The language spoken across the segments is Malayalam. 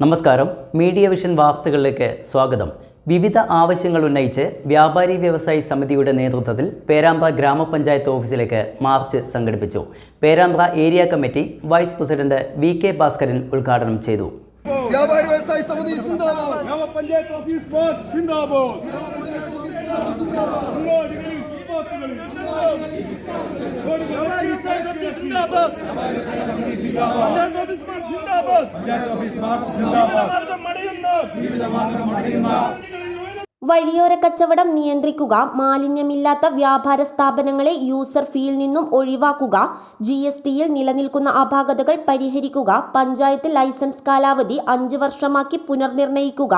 നമസ്കാരം. മീഡിയ വിഷൻ വാർത്തകളിലേക്ക് സ്വാഗതം. വിവിധ ആവശ്യങ്ങൾ ഉന്നയിച്ച് വ്യാപാരി വ്യവസായി സമിതിയുടെ നേതൃത്വത്തിൽ പേരാമ്പ്ര ഗ്രാമപഞ്ചായത്ത് ഓഫീസിലേക്ക് മാർച്ച് സംഘടിപ്പിച്ചു. Perambra area committee vice president VK Bhaskaran ഉദ്ഘാടനം ചെയ്തു. വ്യാപാരി വ്യവസായി സമിതി സിന്ദാബാദ്. ഗ്രാമപഞ്ചായത്ത് ഓഫീസ് ബോർഡ് സിന്ദാബാദ്. വഴിയോര കച്ചവടം നിയന്ത്രിക്കുക, മാലിന്യമില്ലാത്ത വ്യാപാര സ്ഥാപനങ്ങളെ യൂസർ ഫീയിൽ നിന്നും ഒഴിവാക്കുക, GSTയിൽ നിലനിൽക്കുന്ന അപാകതകൾ പരിഹരിക്കുക, പഞ്ചായത്ത് ലൈസൻസ് കാലാവധി 5 വർഷമാക്കി പുനർനിർണയിക്കുക,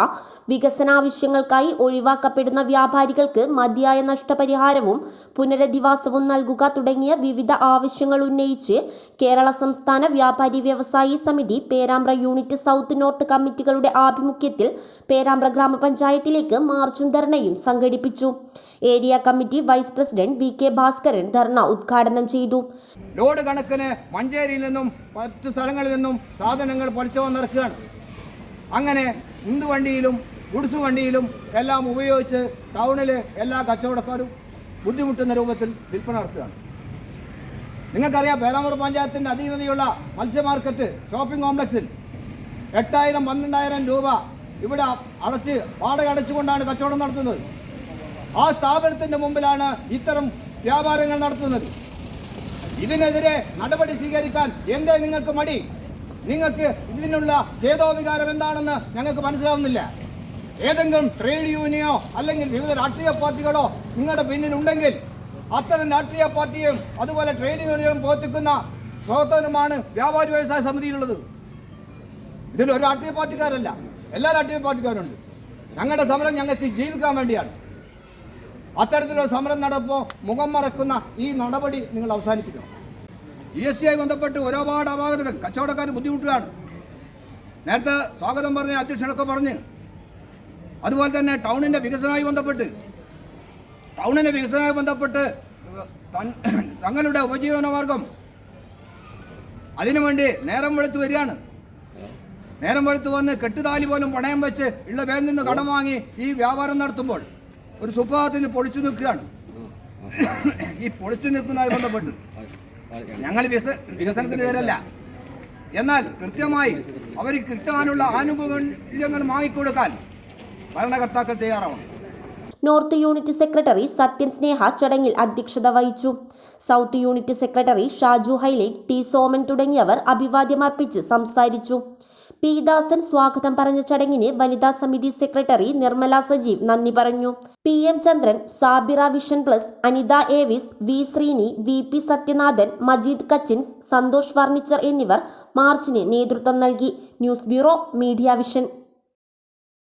വികസനാവശ്യങ്ങൾക്കായി ഒഴിവാക്കപ്പെടുന്ന വ്യാപാരികൾക്ക് മതിയായ നഷ്ടപരിഹാരവും പുനരധിവാസവും നൽകുക തുടങ്ങിയ വിവിധ ആവശ്യങ്ങൾ ഉന്നയിച്ച് കേരള സംസ്ഥാന വ്യാപാരി വ്യവസായി സമിതി പേരാമ്പ്ര യൂണിറ്റ് സൗത്ത് നോർത്ത് കമ്മിറ്റികളുടെ ആഭിമുഖ്യത്തിൽ പേരാമ്പ്ര ഗ്രാമപഞ്ചായത്തിലേക്ക് മാർച്ചും ധർണയും സംഘടിപ്പിച്ചു. Area committee vice president VK Bhaskaran ധർണ ഉദ്ഘാടനം ചെയ്തു. ലോഡ് കണക്കിന് മഞ്ചേരിയിൽ നിന്നും മറ്റു സ്ഥലങ്ങളിൽ നിന്നും സാധനങ്ങൾ പൊളിച്ചു വന്നിറക്കുകയാണ്. അങ്ങനെ ഉന്തുവണ്ടിയിലും ഗുഡ്സ് വണ്ടിയിലും എല്ലാം ഉപയോഗിച്ച് ടൗണിൽ എല്ലാ കച്ചവടക്കാരും ബുദ്ധിമുട്ടുന്ന രൂപത്തിൽ വിൽപ്പന നടത്തുകയാണ്. നിങ്ങൾക്കറിയാം, പേരാമ്പ്ര പഞ്ചായത്തിൻ്റെ അധീനതയുള്ള മത്സ്യ മാർക്കറ്റ് ഷോപ്പിംഗ് കോംപ്ലക്സിൽ 8,000-12,000 രൂപ ഇവിടെ വാടക അടച്ചുകൊണ്ടാണ് കച്ചവടം നടത്തുന്നത്. ആ സ്ഥാപനത്തിൻ്റെ മുമ്പിലാണ് ഇത്തരം വ്യാപാരങ്ങൾ നടത്തുന്നത്. ഇതിനെതിരെ നടപടി സ്വീകരിക്കാൻ എന്തേ നിങ്ങൾക്ക് മടി? നിങ്ങൾക്ക് ഇതിനുള്ള ചേതോവികാരം എന്താണെന്ന് ഞങ്ങൾക്ക് മനസ്സിലാവുന്നില്ല. ഏതെങ്കിലും ട്രേഡ് യൂണിയനോ അല്ലെങ്കിൽ വിവിധ രാഷ്ട്രീയ പാർട്ടികളോ നിങ്ങളുടെ പിന്നിലുണ്ടെങ്കിൽ അത്തരം രാഷ്ട്രീയ പാർട്ടിയും അതുപോലെ ട്രേഡ് യൂണിയനും പ്രവർത്തിക്കുന്ന പ്രവർത്തനമാണ് വ്യാപാരി വ്യവസായ സമിതിയിലുള്ളത്. ഇതിൽ ഒരു രാഷ്ട്രീയ പാർട്ടിക്കാരല്ല, എല്ലാ രാഷ്ട്രീയ പാർട്ടിക്കാരുണ്ട്. ഞങ്ങളുടെ സമരം ഞങ്ങൾക്ക് ജീവിക്കാൻ വേണ്ടിയാണ്. അത്തരത്തിലുള്ള സമരം നടപ്പോൾ മുഖം മറക്കുന്ന ഈ നടപടി നിങ്ങൾ അവസാനിപ്പിക്കണം. GSTയുമായി ബന്ധപ്പെട്ട് ഒരുപാട് അപാകതകൾ കച്ചവടക്കാർ ബുദ്ധിമുട്ടുകയാണ്. നേരത്തെ സ്വാഗതം പറഞ്ഞ അധ്യക്ഷനൊക്കെ പറഞ്ഞ്, അതുപോലെ തന്നെ ടൗണിൻ്റെ വികസനവുമായി ബന്ധപ്പെട്ട് തങ്ങളുടെ ഉപജീവന മാർഗം അതിനുവേണ്ടി നേരം വെളുത്ത് വരികയാണ്. നേരം വെളുത്ത് വന്ന് കെട്ടുതാലി പോലും പണയം വെച്ച് ഉള്ള ബാങ്കിൽ നിന്ന് കടം വാങ്ങി ഈ വ്യാപാരം നടത്തുമ്പോൾ ഒരു സുപ്രഭാതത്തിൽ പൊളിച്ചു നിൽക്കുകയാണ്. ഈ പൊളിച്ചു നിൽക്കുന്നതുമായി ബന്ധപ്പെട്ട് ഞങ്ങൾ വികസനത്തിന് പേരല്ല, എന്നാൽ കൃത്യമായി അവർക്ക് കിട്ടാനുള്ള ആനുകൂല്യങ്ങൾ വാങ്ങിക്കൊടുക്കാൻ ഭരണകർത്താക്കൾ തയ്യാറാവണം. നോർത്ത് യൂണിറ്റ് സെക്രട്ടറി സത്യൻ സ്നേഹ ചടങ്ങിൽ അധ്യക്ഷത വഹിച്ചു. South unit secretary Shaju highlight, T Soman തുടങ്ങിയവർ അഭിവാദ്യമർപ്പിച്ച് സംസാരിച്ചു. P ദാസൻ സ്വാഗതം പറഞ്ഞ ചടങ്ങിന് വനിതാ സമിതി സെക്രട്ടറി നിർമ്മല സജീവ് നന്ദി പറഞ്ഞു. PM Chandran, Sabira vision plus, Anitha Avis, V Sreeni, VP Sathyanathan, Majeed കച്ചിൻസ്, സന്തോഷ് ഫർണിച്ചർ എന്നിവർ മാർച്ചിന് നേതൃത്വം നൽകി. News bureau, media vision.